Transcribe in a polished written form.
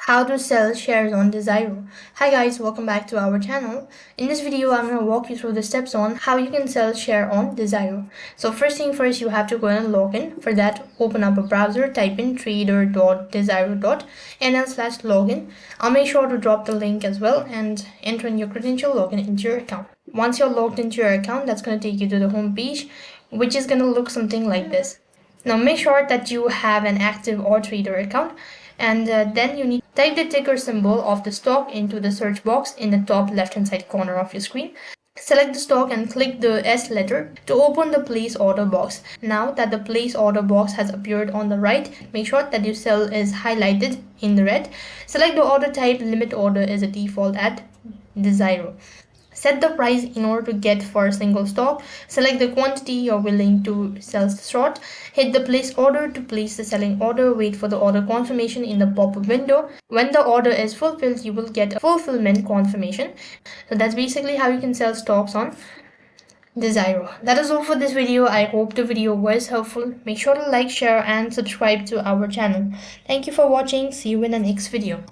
How to sell shares on Degiro. Hi guys, welcome back to our channel. In this video, I'm going to walk you through the steps on how you can sell share on Degiro. So first thing first, you have to go and log in. For that, open up a browser, type in trader.degiro.nl/login. I'll make sure to drop the link as well and enter in your credential, login into your account. Once you're logged into your account, that's going to take you to the home page, which is going to look something like this. Now make sure that you have an active or trader account, and then you need to type the ticker symbol of the stock into the search box in the top left hand side corner of your screen. Select the stock and click the S letter to open the place order box. Now that the place order box has appeared on the right, make sure that your cell is highlighted in the red. Select the order type. Limit order is a default at Degiro. Set the price in order to get for a single stock. Select the quantity you're willing to sell short. Hit the place order to place the selling order. Wait for the order confirmation in the pop-up window. When the order is fulfilled, you will get a fulfillment confirmation. So that's basically how you can sell stocks on Degiro. That is all for this video. I hope the video was helpful. Make sure to like, share and subscribe to our channel. Thank you for watching. See you in the next video.